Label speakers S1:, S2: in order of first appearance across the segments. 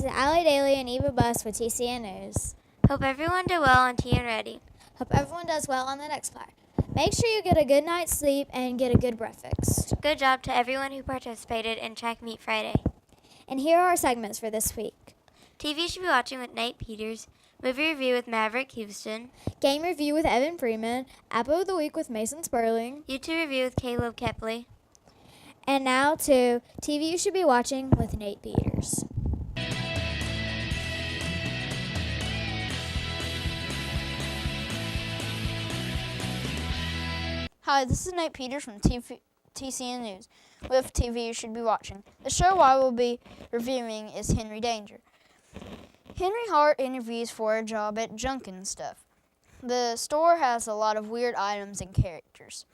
S1: is Allie Daly and Eva Buss with TCN News.
S2: Hope everyone did well on TN Ready.
S1: Hope everyone does well on the next part. Make sure you get a good night's sleep and get a good breakfast.
S2: Good job to everyone who participated in Track Meet Friday.
S1: And here are our segments for this week.
S2: TV you should be watching with Nate Peters, movie review with Maverick Houston,
S1: Game review with Evan Freeman, Apple of the Week with Mason Sperling,
S2: YouTube review with Caleb Kepley.
S1: And now to TV you should be watching with Nate Peters.
S3: Hi, this is Nate Peters from TCN News with TV you should be watching. The show I will be reviewing is Henry Danger. Henry Hart interviews for a job at Junk and Stuff. The store has a lot of weird items and characters.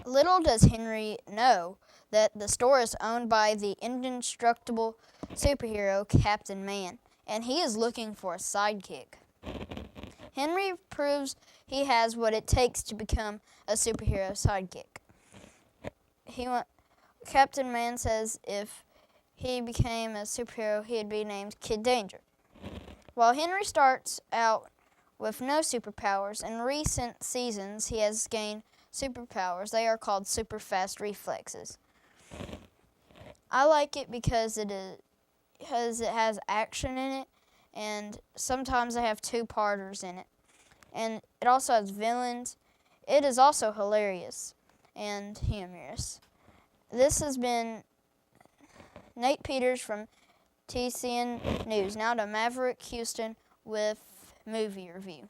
S3: Little does Henry know that the store is owned by the indestructible superhero Captain Man, and he is looking for a sidekick. Henry proves he has what it takes to become a superhero sidekick. Captain Man says if he became a superhero, he'd be named Kid Danger. While Henry starts out with no superpowers, in recent seasons he has gained superpowers. They are called super fast reflexes. I like it because it has action in it, and sometimes they have two-parters in it. And it also has villains. It is also hilarious and humorous. This has been Nate Peters from TCN News. Now to Maverick Houston with movie review.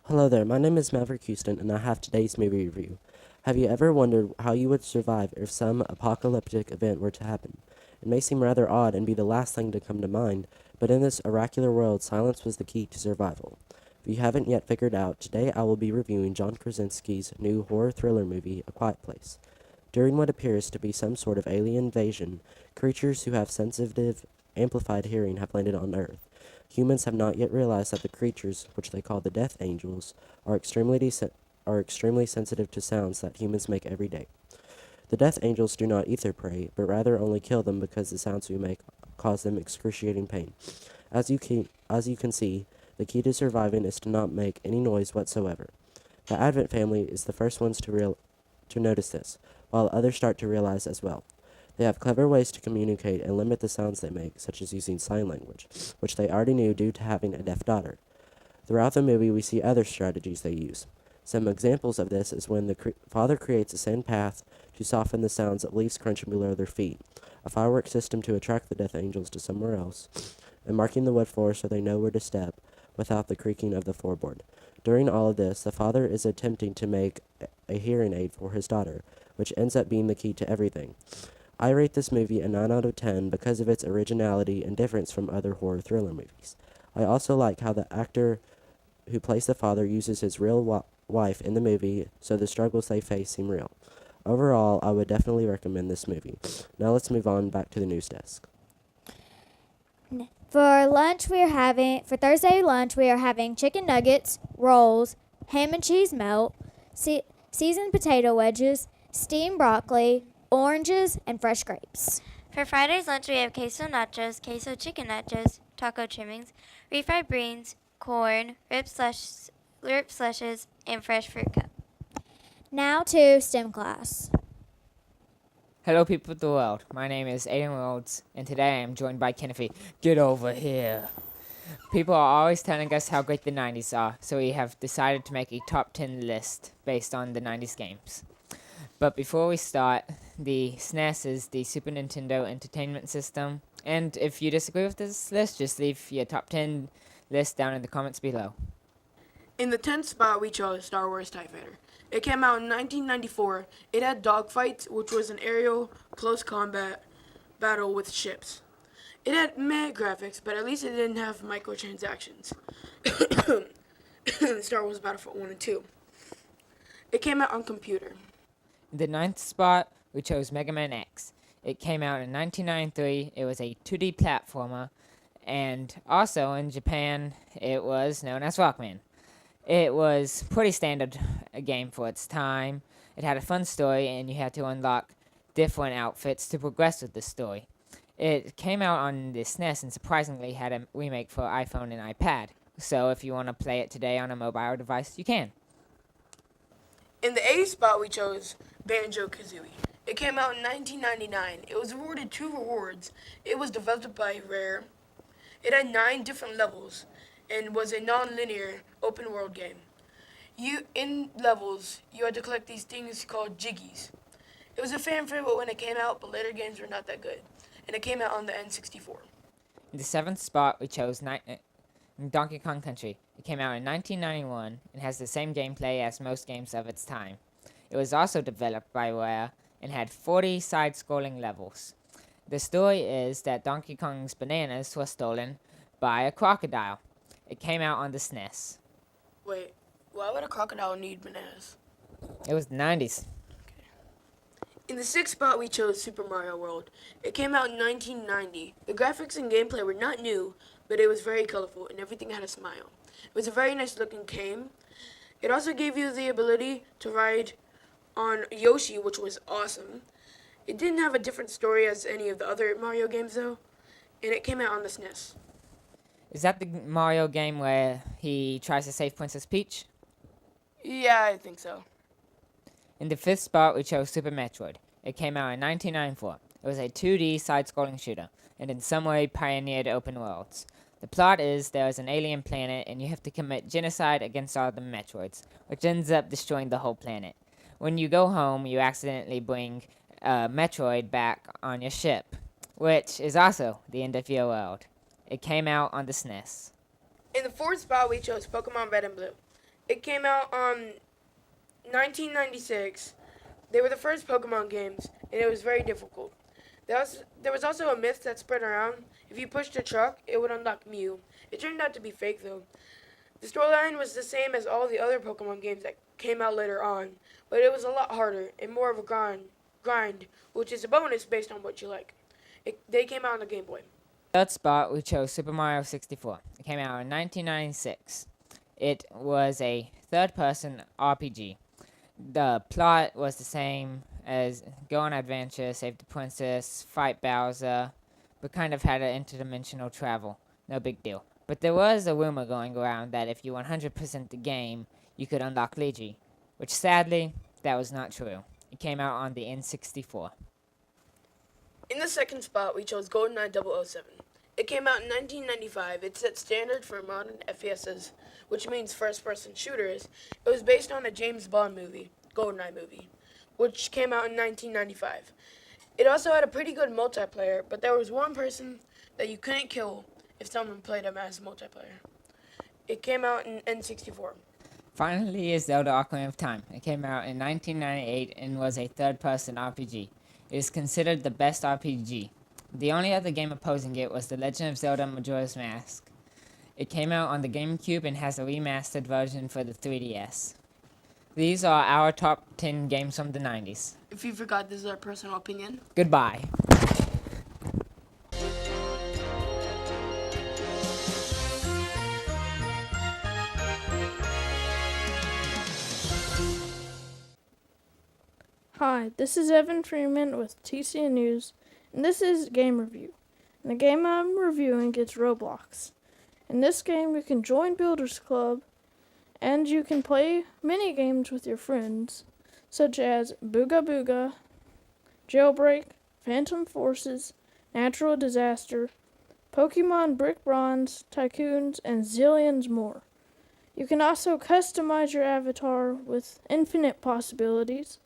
S4: Hello there, my name is Maverick Houston, and I have today's movie review. Have you ever wondered how you would survive if some apocalyptic event were to happen? It may seem rather odd and be the last thing to come to mind, but in this oracular world, silence was the key to survival. If you haven't yet figured out, today I will be reviewing John Krasinski's new horror thriller movie, A Quiet Place. During what appears to be some sort of alien invasion, creatures who have sensitive, amplified hearing have landed on Earth. Humans have not yet realized that the creatures, which they call the Death Angels, are extremely sensitive to sounds that humans make every day. The Death Angels do not eat their prey, but rather only kill them because the sounds we make cause them excruciating pain. As you can see, the key to surviving is to not make any noise whatsoever. The Advent family is the first ones to notice this, while others start to realize as well. They have clever ways to communicate and limit the sounds they make, such as using sign language, which they already knew due to having a deaf daughter. Throughout the movie, we see other strategies they use. Some examples of this is when the father creates a sand path to soften the sounds of leaves crunching below their feet, a firework system to attract the death angels to somewhere else, and marking the wood floor so they know where to step without the creaking of the floorboard. During all of this, the father is attempting to make a hearing aid for his daughter, which ends up being the key to everything. I rate this movie a 9 out of 10 because of its originality and difference from other horror thriller movies. I also like how the actor who plays the father uses his real wife in the movie, so the struggles they face seem real. Overall, I would definitely recommend this movie. Now let's move on back to the news desk.
S1: For Thursday lunch, we are having chicken nuggets, rolls, ham and cheese melt, seasoned potato wedges, steamed broccoli, oranges, and fresh grapes.
S2: For Friday's lunch, we have queso nachos, queso chicken nachos, taco trimmings, refried beans, corn, rib slushes, and fresh fruit cup.
S1: Now to STEM class.
S5: Hello, people of the world. My name is Aiden Rhodes, and today I am joined by Kennedy. Get over here. People are always telling us how great the 90s are, so we have decided to make a top 10 list based on the 90s games. But before we start, the SNES is the Super Nintendo Entertainment System, and if you disagree with this list, just leave your top 10 list down in the comments below.
S6: In the 10th spot, we chose Star Wars TIE Fighter. It came out in 1994. It had dogfights, which was an aerial close combat battle with ships. It had meh graphics, but at least it didn't have microtransactions. Star Wars Battlefront 1 and 2. It came out on computer.
S5: In the 9th spot, we chose Mega Man X. It came out in 1993. It was a 2D platformer, and also in Japan, it was known as Rockman. It was pretty standard a game for its time. It had a fun story, and you had to unlock different outfits to progress with the story. It came out on the SNES and surprisingly had a remake for iPhone and iPad. So if you want to play it today on a mobile device, you can.
S6: In the 8th spot, we chose Banjo-Kazooie. It came out in 1999. It was awarded 2 rewards. It was developed by Rare. It had 9 different levels and was a non-linear open-world game. In levels, you had to collect these things called jiggies. It was a fan favorite when it came out, but later games were not that good. And it came out on the N64.
S5: In the 7th spot, we chose Donkey Kong Country. It came out in 1991 and has the same gameplay as most games of its time. It was also developed by Rare and had 40 side-scrolling levels. The story is that Donkey Kong's bananas were stolen by a crocodile. It came out on the SNES.
S6: Wait, why would a crocodile need bananas?
S5: It was the 90s.
S6: In the 6th spot, we chose Super Mario World. It came out in 1990. The graphics and gameplay were not new, but it was very colorful and everything had a smile. It was a very nice looking game. It also gave you the ability to ride on Yoshi, which was awesome. It didn't have a different story as any of the other Mario games though, and it came out on the SNES.
S5: Is that the Mario game where he tries to save Princess Peach?
S6: Yeah, I think so.
S5: In the 5th spot, we chose Super Metroid. It came out in 1994. It was a 2D side-scrolling shooter, and in some way pioneered open worlds. The plot is there is an alien planet, and you have to commit genocide against all the Metroids, which ends up destroying the whole planet. When you go home, you accidentally bring a Metroid back on your ship, which is also the end of your world. It came out on the SNES.
S6: In the 4th spot, we chose Pokemon Red and Blue. It came out on 1996. They were the first Pokemon games, and it was very difficult. There was also a myth that spread around. If you pushed a truck, it would unlock Mew. It turned out to be fake, though. The storyline was the same as all the other Pokemon games that came out later on, but it was a lot harder and more of a grind, which is a bonus based on what you like. They came out on the Game Boy.
S5: 3rd spot, we chose Super Mario 64. It came out in 1996. It was a third-person RPG. The plot was the same as go on adventure, save the princess, fight Bowser, but kind of had an interdimensional travel. no big deal. But there was a rumor going around that if you 100% the game, you could unlock Luigi, which sadly, that was not true. It came out on the N64.
S6: In the second spot, we chose GoldenEye 007. It came out in 1995. It set standard for modern FPSs, which means first-person shooters. It was based on a James Bond movie, GoldenEye movie, which came out in 1995. It also had a pretty good multiplayer, but there was one person that you couldn't kill if someone played him as multiplayer. It came out in N64.
S5: Finally is Zelda Ocarina of Time. It came out in 1998 and was a third-person RPG. It is considered the best RPG. The only other game opposing it was The Legend of Zelda Majora's Mask. It came out on the GameCube and has a remastered version for the 3DS. These are our top 10 games from the 90s.
S6: If you forgot, this is our personal opinion.
S5: Goodbye.
S7: Hi, this is Evan Freeman with TCN News, and this is Game Review. And the game I'm reviewing is Roblox. In this game, you can join Builders Club, and you can play mini games with your friends, such as Booga Booga, Jailbreak, Phantom Forces, Natural Disaster, Pokemon Brick Bronze, Tycoons, and zillions more. You can also customize your avatar with infinite possibilities.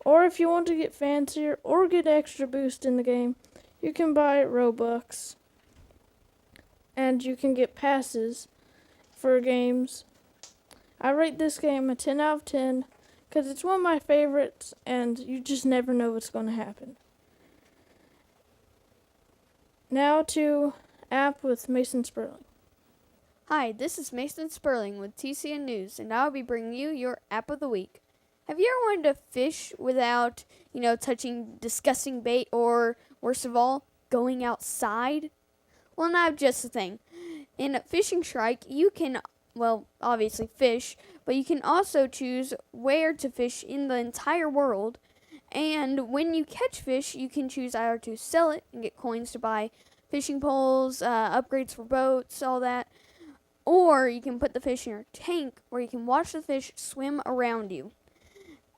S7: Or if you want to get fancier or get extra boost in the game, you can buy Robux. And you can get passes for games. I rate this game a 10 out of 10 because it's one of my favorites and you just never know what's going to happen. Now to app with Mason Sperling.
S8: Hi, this is Mason Sperling with TCN News, and I'll be bringing you your app of the week. Have you ever wanted to fish without, touching disgusting bait or, worst of all, going outside? Well, now I have just the thing. In Fishing Strike, you can, obviously fish, but you can also choose where to fish in the entire world. And when you catch fish, you can choose either to sell it and get coins to buy fishing poles, upgrades for boats, all that. Or you can put the fish in your tank where you can watch the fish swim around you.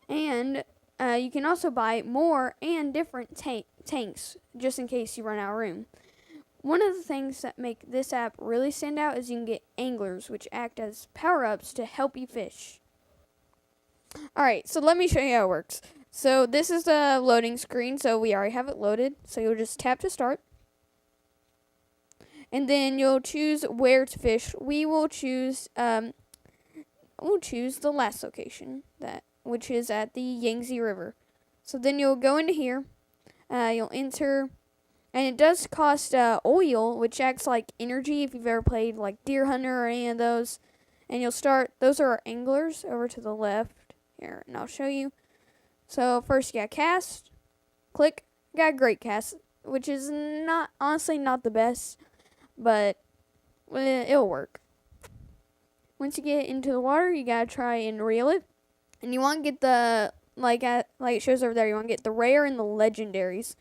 S8: And you can also buy more and different tanks just in case you run out of room. One of the things that make this app really stand out is you can get anglers, which act as power-ups to help you fish. Alright, so let me show you how it works. So this is the loading screen, so we already have it loaded. So you'll just tap to start. And then you'll choose where to fish. We'll choose the last location, which is at the Yangtze River. So then you'll go into here. You'll enter, and it does cost oil, which acts like energy if you've ever played like Deer Hunter or any of those. And you'll start. Those are our anglers over to the left here, and I'll show you. So first you got cast. Click. You got great cast, which is honestly not the best, but it'll work. Once you get into the water, you gotta try and reel it. And you want to get the, like it shows over there, you want to get the rare and the legendaries.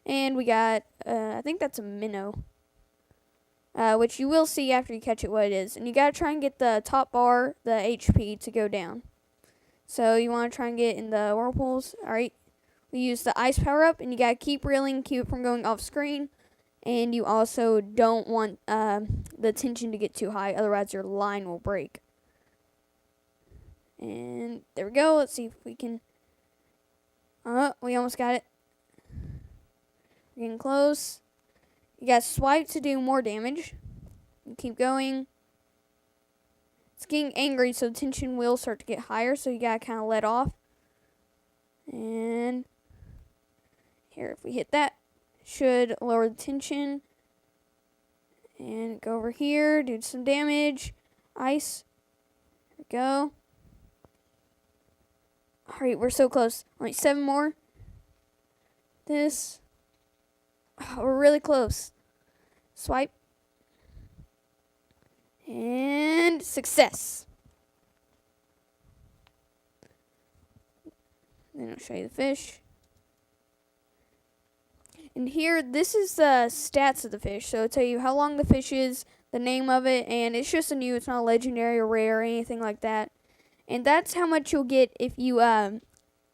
S8: And we got, I think that's a minnow, which you will see after you catch it what it is. And you got to try and get the top bar, the HP, to go down. So you want to try and get in the whirlpools. Alright, we use the ice power up, and you got to keep reeling, keep it from going off screen. And you also don't want the tension to get too high, otherwise your line will break. And there we go. Let's see if we can. We almost got it. We're getting close. You got to swipe to do more damage. You keep going. It's getting angry, so the tension will start to get higher, so you got to kind of let off. And here, if we hit that, should lower the tension. And go over here, do some damage. Ice. There we go. Alright, we're so close. Only 7 more. This. Oh, we're really close. Swipe. And success. Then I'll show you the fish. And here, this is the stats of the fish. So it'll tell you how long the fish is, the name of it, and it's just a new. It's not legendary or rare or anything like that. And that's how much you'll get if you let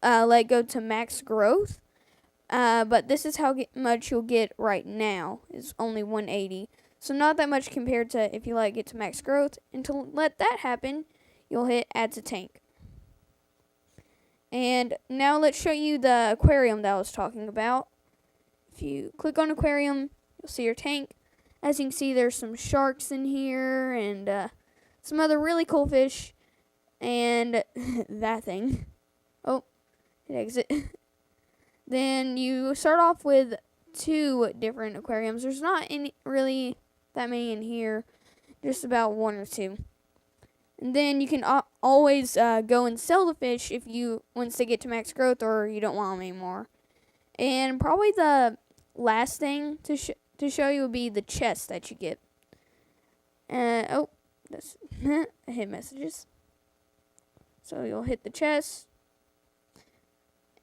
S8: it go to max growth. But this is how much you'll get right now. It's only 180. So not that much compared to if you let it get to max growth. And to let that happen, you'll hit add to tank. And now let's show you the aquarium that I was talking about. If you click on aquarium, you'll see your tank. As you can see, there's some sharks in here and some other really cool fish. And that thing. Oh, it exit. Then you start off with 2 different aquariums. There's not any really that many in here, just about 1 or 2. And then you can always go and sell the fish if you once they get to max growth or you don't want them anymore. And probably the last thing to show you would be the chest that you get. Oh, that's I hit messages. So you'll hit the chest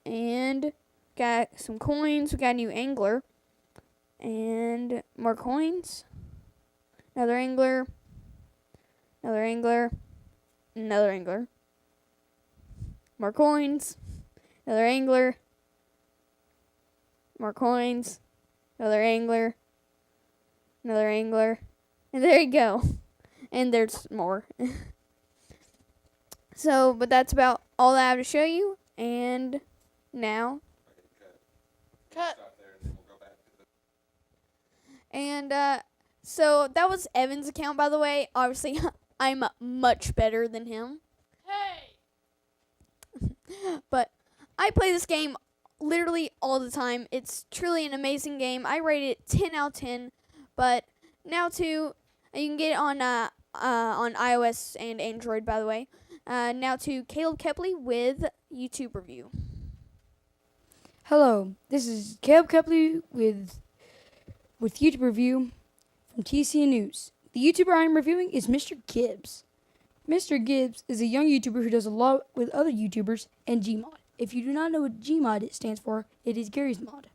S8: and got some coins. We got a new angler and more coins. Another angler. Another angler. Another angler. More coins. Another angler. More coins. Another angler. Another angler. And there you go. And there's more. So, but that's about all I have to show you. And now.
S6: Cut.
S8: And so that was Evan's account, by the way. Obviously, I'm much better than him.
S6: Hey!
S8: But I play this game literally all the time. It's truly an amazing game. I rate it 10 out of 10. But now too, you can get it on iOS and Android, by the way. Now to Caleb Kepley with YouTube review.
S9: Hello, this is Caleb Kepley with YouTube review from TCN News. The YouTuber I am reviewing is Mr. Gibbs. Mr. Gibbs is a young YouTuber who does a lot with other YouTubers and Gmod. If you do not know what Gmod stands for, it is Gary's Mod.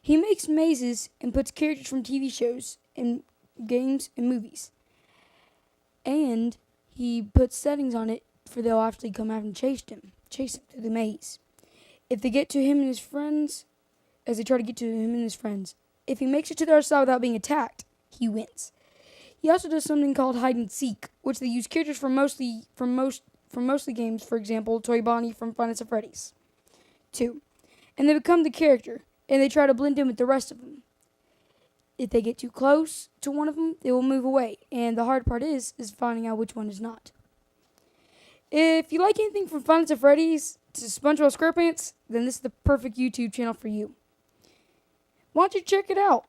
S9: He makes mazes and puts characters from TV shows and games and movies. And he puts settings on it for they'll actually come out and chase him through the maze. If they get to him and his friends, as they try to get to him and his friends, if he makes it to the other side without being attacked, he wins. He also does something called hide and seek, which they use characters from mostly games, for example, Toy Bonnie from Five Nights at Freddy's 2. And they become the character, and they try to blend in with the rest of them. If they get too close to one of them, they will move away, and the hard part is finding out which one is not. If you like anything from Five Nights at Freddy's to SpongeBob SquarePants, then this is the perfect YouTube channel for you. Why don't you check it out?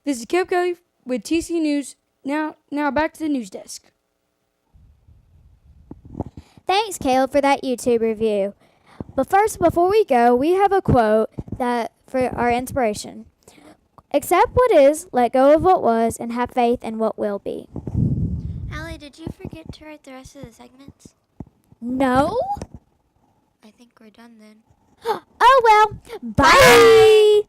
S9: This is Caleb Kelly with TC News. Now back to the news desk.
S1: Thanks, Caleb, for that YouTube review. But first, before we go, we have a quote that for our inspiration. Accept what is, let go of what was, and have faith in what will be.
S2: Allie, did you forget to write the rest of the segments?
S1: No?
S2: I think we're done then.
S1: Oh well. Bye!